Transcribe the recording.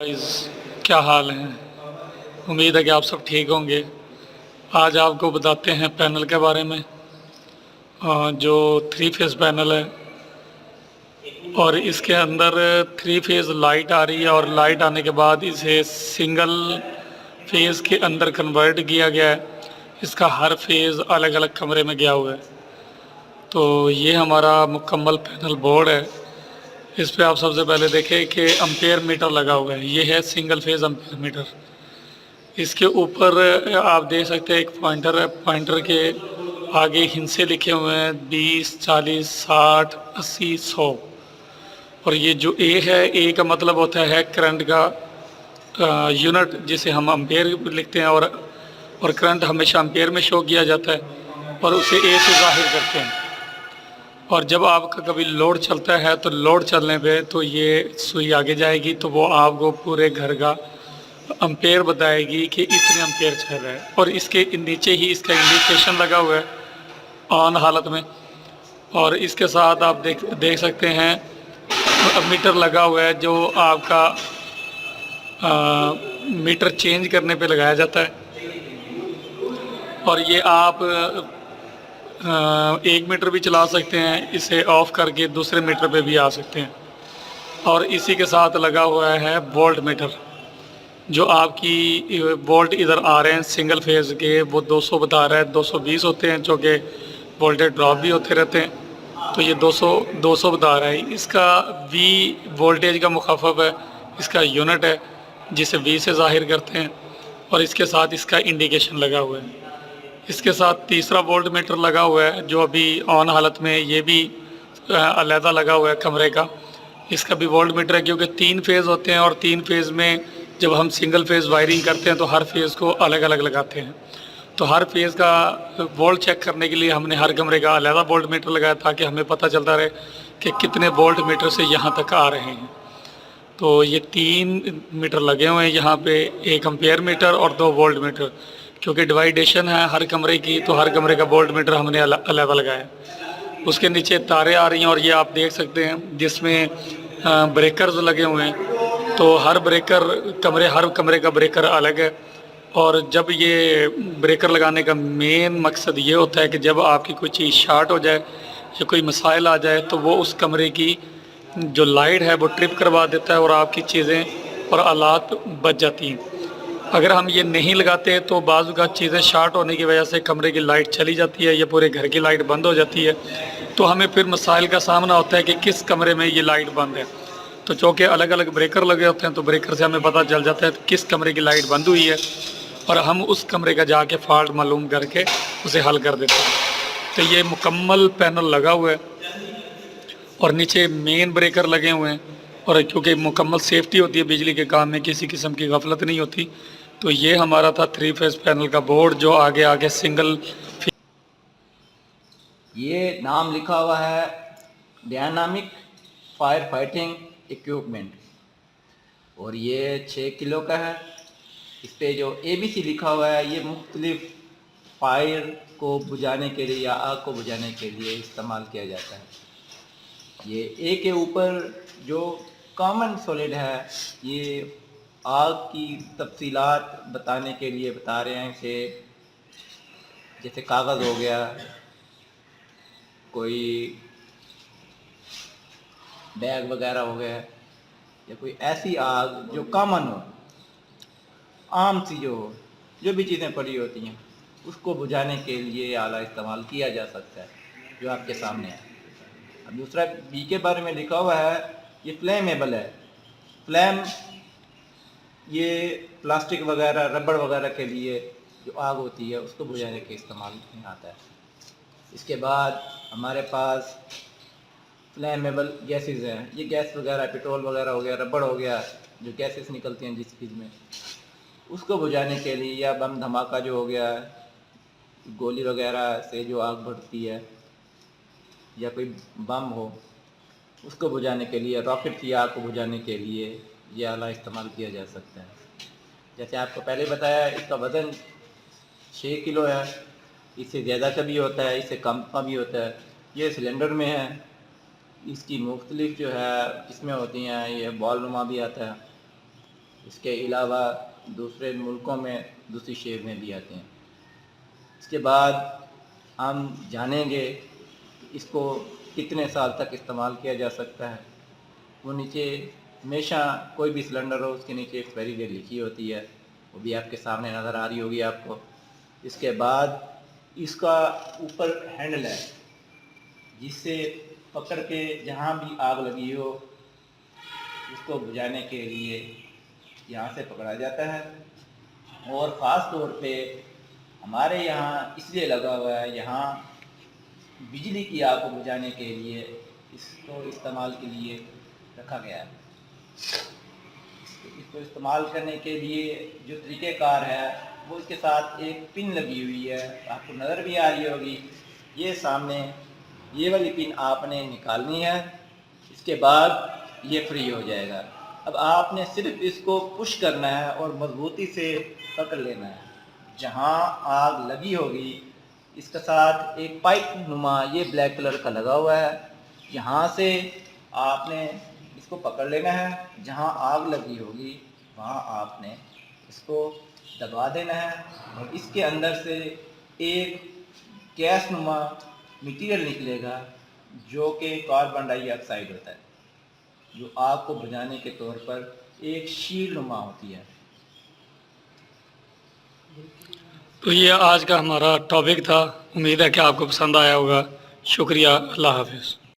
Guys, क्या हाल है। उम्मीद है कि आप सब ठीक होंगे। आज आपको बताते हैं पैनल के बारे में। जो थ्री फेज़ पैनल है और इसके अंदर थ्री फेज़ लाइट आ रही है और लाइट आने के बाद इसे सिंगल फेज़ के अंदर कन्वर्ट किया गया है। इसका हर फेज़ अलग अलग कमरे में गया हुआ है। तो ये हमारा मुकम्मल पैनल बोर्ड है। इस पे आप सबसे पहले देखें कि एम्पेयर मीटर लगा हुआ है। ये है सिंगल फेज़ एम्पेयर मीटर। इसके ऊपर आप देख सकते हैं एक पॉइंटर है। पॉइंटर के आगे हिंसे लिखे हुए हैं 20, 40, 60, 80, 100। और ये जो ए है, ए का मतलब होता है करंट का यूनिट, जिसे हम एम्पेयर लिखते हैं। और करंट हमेशा एम्पेयर में शो किया जाता है और उसे ए से ज़ाहिर करते हैं। और जब आपका कभी लोड चलता है तो लोड चलने पे तो ये सुई आगे जाएगी, तो वो आपको पूरे घर का एम्पेयर बताएगी कि इतने एम्पेयर चल रहा है। और इसके नीचे ही इसका इंडिकेशन लगा हुआ है ऑन हालत में। और इसके साथ आप देख सकते हैं मीटर लगा हुआ है, जो आपका मीटर चेंज करने पे लगाया जाता है। और ये आप 1 मीटर भी चला सकते हैं, इसे ऑफ करके दूसरे मीटर पे भी आ सकते हैं। और इसी के साथ लगा हुआ है वोल्ट मीटर, जो आपकी वोल्ट इधर आ रहे हैं सिंगल फेज़ के, वो 200 बता रहा है। 220 होते हैं जो कि वोल्टेज ड्रॉप भी होते रहते हैं। तो ये 200 बता रहा है। इसका वी वोल्टेज का मुखाफफ है, इसका यूनिट है जिसे वी से ज़ाहिर करते हैं। और इसके साथ इसका इंडिकेशन लगा हुआ है। इसके साथ तीसरा वोल्ट मीटर लगा हुआ है, जो अभी ऑन हालत में, ये भी अलहदा लगा हुआ है कमरे का। इसका भी वोल्ट मीटर है, क्योंकि 3 फेज़ होते हैं और 3 फेज़ में जब हम सिंगल फेज़ वायरिंग करते हैं तो हर फेज़ को अलग अलग लगाते हैं। तो हर फेज़ का वोल्ट चेक करने के लिए हमने हर कमरे का अलहदा वोल्ट मीटर लगाया, ताकि हमें पता चलता रहे कि कितने वोल्ट मीटर से यहाँ तक आ रहे हैं। तो ये 3 मीटर लगे हुए हैं यहाँ पे, 1 एम्पेयर मीटर और 2 वोल्ट मीटर। क्योंकि डिवाइडेशन है हर कमरे की, तो हर कमरे का वोल्ट मीटर हमने अलग लगाया है। उसके नीचे तारें आ रही हैं और ये आप देख सकते हैं, जिसमें ब्रेकर्स लगे हुए हैं। तो हर कमरे का ब्रेकर अलग है। और जब ये ब्रेकर लगाने का मेन मकसद ये होता है कि जब आपकी कोई चीज़ शॉर्ट हो जाए या कोई मसाइल आ जाए, तो वो उस कमरे की जो लाइट है वो ट्रिप करवा देता है और आपकी चीज़ें और आलात बच जाती हैं। अगर हम ये नहीं लगाते तो बाज़ का चीज़ें शॉर्ट होने की वजह से कमरे की लाइट चली जाती है या पूरे घर की लाइट बंद हो जाती है। तो हमें फिर मसाइल का सामना होता है कि किस कमरे में ये लाइट बंद है। तो चूँकि अलग अलग ब्रेकर लगे होते हैं, तो ब्रेकर से हमें पता चल जाता है किस कमरे की लाइट बंद हुई है, और हम उस कमरे का जाके फॉल्ट मालूम करके उसे हल कर देते हैं। तो ये मुकम्मल पैनल लगा हुआ है और नीचे मेन ब्रेकर लगे हुए हैं। और क्योंकि मुकम्मल सेफ्टी होती है बिजली के काम में, किसी किस्म की गफलत नहीं होती। तो ये हमारा था 3 फेज़ पैनल का बोर्ड, जो आगे आगे सिंगल। ये नाम लिखा हुआ है डायनामिक फायर फाइटिंग इक्विपमेंट, और ये 6 किलो का है। इस पे जो ABC लिखा हुआ है, ये मुख्तलिफ फायर को बुझाने के लिए या आग को बुझाने के लिए इस्तेमाल किया जाता है। ये ए के ऊपर जो कॉमन सॉलिड है, ये आग की तफसीलात बताने के लिए बता रहे हैं कि जैसे कागज़ हो गया, कोई बैग वगैरह हो गया, या कोई ऐसी आग जो कॉमन हो, आम सी जो भी चीज़ें पड़ी होती हैं, उसको बुझाने के लिए आला इस्तेमाल किया जा सकता है, जो आपके सामने है। अब दूसरा बी के बारे में लिखा हुआ है, ये फ्लेमेबल है। फ्लेम ये प्लास्टिक वगैरह, रबड़ वगैरह के लिए जो आग होती है उसको बुझाने के इस्तेमाल में आता है। इसके बाद हमारे पास फ्लेमेबल गैसेस हैं। ये गैस वगैरह, पेट्रोल वगैरह हो गया, रबड़ हो गया, जो गैसेस निकलती हैं जिस चीज़ में, उसको बुझाने के लिए, या बम धमाका जो हो गया, गोली वगैरह से जो आग बढ़ती है, या कोई बम हो, उसको बुझाने के लिए, रॉकेट की आग को बुझाने के लिए ये आला इस्तेमाल किया जा सकता है। जैसे आपको पहले बताया, इसका वज़न 6 किलो है। इससे ज़्यादा का भी होता है, इससे कम का भी होता है। ये सिलेंडर में है। इसकी मुख्तलिफ जो है इसमें होती हैं, ये बॉल नुमा भी आता है। इसके अलावा दूसरे मुल्कों में दूसरी शेप में भी आते हैं। इसके बाद हम जानेंगे इसको कितने साल तक इस्तेमाल किया जा सकता है। वो नीचे हमेशा कोई भी सिलेंडर हो उसके नीचे एक्सपायरी डेट लिखी होती है, वो भी आपके सामने नज़र आ रही होगी आपको। इसके बाद इसका ऊपर हैंडल है जिससे पकड़ के जहाँ भी आग लगी हो उसको बुझाने के लिए यहाँ से पकड़ा जाता है। और ख़ास तौर पे हमारे यहाँ इसलिए लगा हुआ है, यहाँ बिजली की आग को बुझाने के लिए इसको इस्तेमाल के लिए रखा गया है। इसको इस्तेमाल करने के लिए जो तरीक़ेकार है वो इसके साथ एक पिन लगी हुई है, आपको नज़र भी आ रही होगी। ये सामने ये वाली पिन आपने निकालनी है, इसके बाद ये फ्री हो जाएगा। अब आपने सिर्फ इसको पुश करना है और मजबूती से पकड़ लेना है। जहाँ आग लगी होगी इसके साथ एक पाइप नुमा ये ब्लैक कलर का लगा हुआ है, यहाँ से आपने इसको पकड़ लेना है। जहाँ आग लगी होगी वहाँ आपने इसको दबा देना है और इसके अंदर से एक गैस नुमा मटीरियल निकलेगा जो कि कार्बन डाइऑक्साइड होता है, जो आग को बुझाने के तौर पर एक शील नुमा होती है। तो ये आज का हमारा टॉपिक था। उम्मीद है कि आपको पसंद आया होगा। शुक्रिया। अल्लाह हाफिज़।